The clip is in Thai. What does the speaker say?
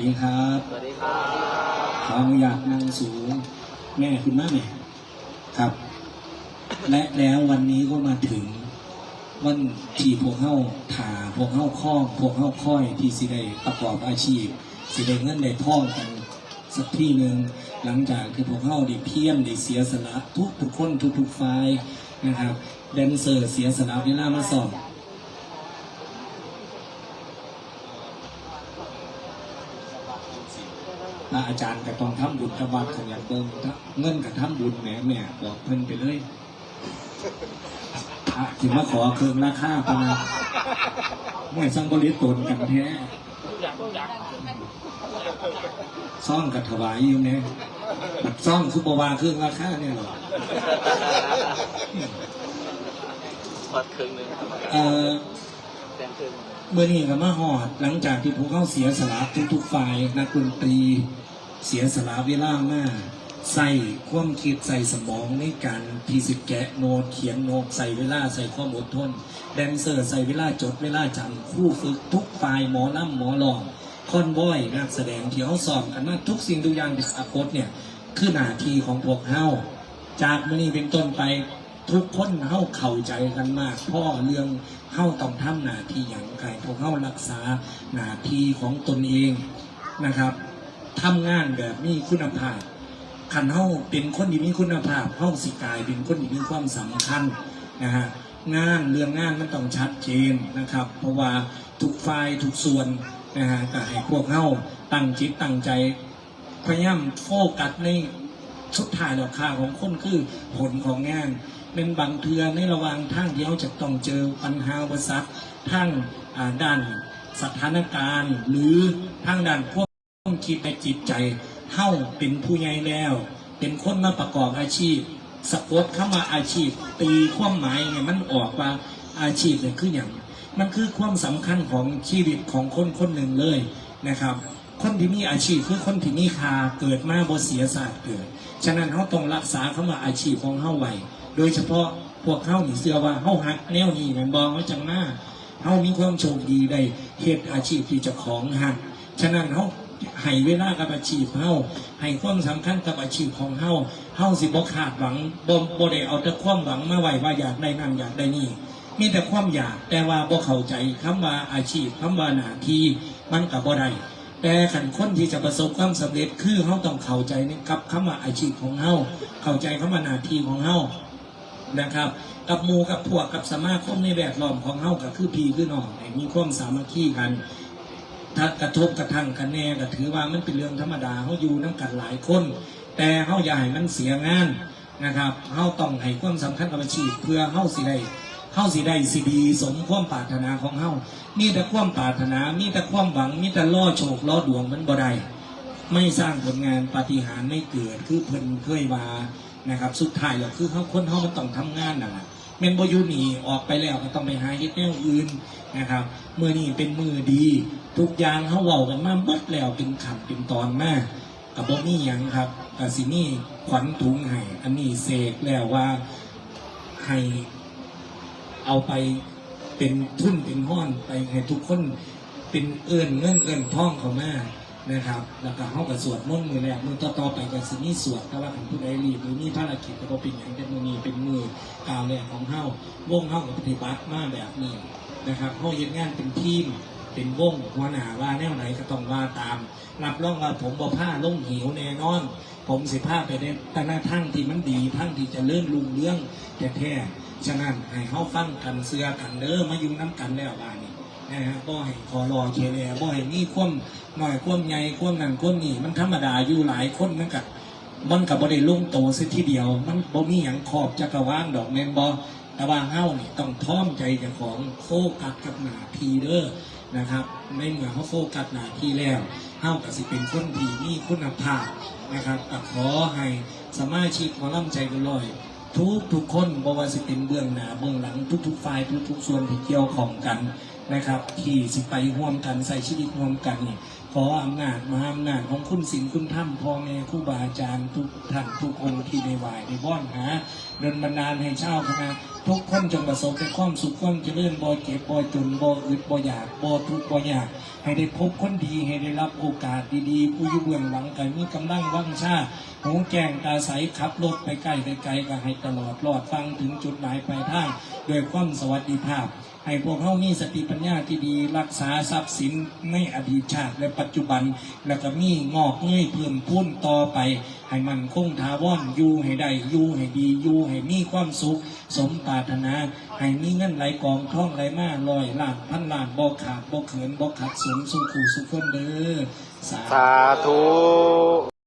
ดีครับสวัสดีครับขออนุญาตนั่งสูงแม่คุณแม่ครับ และแล้ววันนี้ก็มาถึงวันที่พวกเข้าถ่าพวกเข้าข้องพวกเข้าค่อยที่สิได้ประกอบอาชีพสิได้เงินได้ท่องกันสักที่หนึ่งหลังจากที่พวกเข้าได้เพียรได้เสียสละทุกคนทุกฝ่ายนะครับแดนเซอร์เสียสละเวลามาสอบอาจารย์ก็ต้องทำบุญกับวัดขยันเบิ่งเงินกับทำบุญแม่บอกเพิ่นไปเลยถึงมาขอเครื่องราคาปะเมื่อสังบริตนกันแท้ซ่องกับถวายอยู่เนี่ยบัดซ่องคือปวาเครื่องราคาเนี่ยหรอพอดครึ่งนึงเมื่อนี้กับมาหอดหลังจากที่พวกเขาเสียสละทุกฝ่ายนักดนตรีเสียสละเวลามากใส่ความคิดใส่สมองในการที่สิแกะโน้ตเขียนโน้ตใส่เวลาใส่ความอดทนแดนเซอร์ใส่เวลาจดเวลาจำคู่ฝึกทุกฝ่ายหมอลำหมอหลองคอนบอยนักแสดงที่เขาสอบกันมาทุกสิ่งทุกอย่างในอนาคตเนี่ยคือหน้าที่ของพวกเฮาจากมื้อนี้เป็นต้นไปทุกคนเฮาเข้าใจกันมากพ่อเรื่องเฮาต้องทำหน้าที่อย่างไรพวกเฮารักษาหน้าที่ของตนเองนะครับทำงานแบบนี้คุณภาพขันเฮาเป็นคนที่มีคุณภาพเฮาสิกายเป็นคนที่มีความสำคัญนะฮะเรื่องงานมันต้องชัดเจนนะครับเพราะว่าทุกฝ่ายทุกส่วนนะฮะก็ให้พวกเฮาตั้งจิตตั้งใจพยายามโฟกัสในสุดท้ายแล้วค่าของคนคือผลของงานเป็นบางเทือในระหว่างทางที่เขาจะต้องเจอปัญหาอุปสรรคทั้งด้านสถานการณ์หรือทางด้านพวกคิดในจิตใจเฮาเป็นผู้ใหญ่แล้วเป็นคนมาประกอบอาชีพสะกดเข้ามาอาชีพตีความหมายไงมันออกว่าอาชีพเนี่ยคืออย่างมันคือความสำคัญของชีวิตของคนคนหนึ่งเลยนะครับคนที่มีอาชีพคือคนที่มีค่าเกิดมาบ่เสียศาสตร์เกิดฉะนั้นเขาต้องรักษาเข้ามาอาชีพของเฮาไว้โดยเฉพาะพวกเฮานี่เชื่อว่าเฮาหักแนวนี้แม่นบ่ว่าจังหน้าเฮามีความโชคดีได้เฮ็ดอาชีพที่เจ้าของหักฉะนั้นเฮาให้เวลากับอาชีพเฮาให้ความสำคัญกับอาชีพของเฮาสิบ่คาดหวังบ่ได้เอาแต่ความหวังมาไว้ว่าอยากได้นั่นอยากได้นี่มีแต่ความอยากแต่ว่าบ่เข้าใจคำว่าอาชีพคำว่าหน้าที่มันก็บ่ได้แต่ขันคนที่จะประสบความสำเร็จคือเฮาต้องเข้าใจในกับคำว่าอาชีพของเฮาเข้าใจคำว่าหน้าที่ของเฮานะครับกับหมู่กับพวกกับสมาคมในแวดล้อมของเฮาก็คือพี่คือน้องมีความสามัคคีกันถ้ากระทบกระทั่งกันแน่ก็ถือว่ามันเป็นเรื่องธรรมดาเขาอยู่น้ำกันหลายคนแต่เขาอย่าให้มันเสียงานนะครับเขาต้องให้ความสำคัญกับอาชีพเพื่อเขาสิได้สิดีสมความปรารถนาของเขามีแต่ความปรารถนามีแต่ความหวังมีแต่ล่อโชคล่อดวงมันบ่ได้ไม่สร้างผลงานปาฏิหาริย์ไม่เกิดคือเพิ่นเคยมานะครับสุดท้ายแล้วคือเขาคนเขามันต้องทำงานนั่นแหละเมนบอยูนีออกไปแล้วก็ต้องไปหาเฮ็ดแนวอื่นนะครับเมื่อนี้เป็นมือดีทุกอย่างเขาเว้ากันมาหมดแล้วเป็นขันเป็นตอนมากกับบ่มีหยังครับกับสินี่ขวัญถุงให้อันนี้เสกแล้วว่าให้เอาไปเป็นทุนเป็นห้อนไปให้ทุกคนเป็นเงินท่องเขามานะครับแล้วก็เขากับสวดมนต์มือแรกมือต่อไปกับสินี่สวดแต่ว่าของผู้ใดรีบหรือมีภารกิจก็เป็นอย่างแต่มือนี้เป็นมือกาวแรกของเขาวงเขากับปฏิบัติมาแบบนี้นะครับเขาเฮ็ดงานเป็นทีมเป็นวงหัวหน้าว่าแนวไหนก็ต้องว่าตามรับรองว่าผมบ่ผ้าล่งหิวแน่นอนผมสิผ้าไปในแต่หน้าทั้งที่มันดีทั้งที่จะเลื่อนลุงเรื่องแท้ฉะนั้นให้เขาฟังกันเสือกันเด้อมาอยู่น้ำกันแล้วบ้านนี้นะฮะบ่ให้ขอรอเคลียร์บ่ให้นี่ความหน่อยความใหญ่ความนั่นความนี่มันธรรมดาอยู่หลายคนมันกับบ่ได้ลุ่งโตซะทีเดียวมันบ่มีหยังขอบจักรวาลดอกแม่นบ่แต่ว่าเฮานี่ต้องท่อมใจเจ้าของโฟกัสกับหน้าที่เด้อนะครับในเมื่อเขาโฟกัสหน้าที่แล้วเฮาก็สิเป็นคนที่มีคุณภาพนะครับก็ขอให้สมาชิกหมอลำใจเกินร้อยทุกคนบ่ว่าสิเป็นเบื้องหน้าเบื้องหลังทุกฝ่ายทุกส่วนที่เกี่ยวข้องกันนะครับที่สิไปร่วมกันใส่ชีวิตร่วมกันนี่ข ขออำนาจมหาอำนาจของคุณศีลคุณธรรมพ่อแม่ครูบาอาจารย์ทุกท่านทุกองค์ที่ได้ไหวได้บ้อนหาเดินบันดาลให้เช่าคณะทุกคนจงประสบแต่ความสุขความเจริญบ่เจ็บบ่จนบ่อึดบ่อยากบ่ทุกข์บ่ยากให้ได้พบคนดีให้ได้รับโอกาสดีๆผู้อยู่เบื้องหลังกันมีกำลังวังชาหูแจ้งตาใสขับรถไปใกล้ไปไกลก็ให้ตลอดรอดฟังถึงจุดหมายปลายทางด้วยความสวัสดิภาพให้พวกเขามีสติปัญญาที่ดีรักษาทรัพย์สินในอดีตชาติและปัจจุบันแล้วก็มีงอกเงยเพิ่มพูนต่อไปให้มันคงถาวรอยู่ให้ได้อยู่ให้ดีอยู่ให้มีความสุขสมปรารถนาให้มีเงินไหลกองท่องไหลมาลอยล้านพันล้านบ่ขาดบ่เขินบ่ขัดสนสู่ขู่สุขคนเด้อสาธุ สาธุ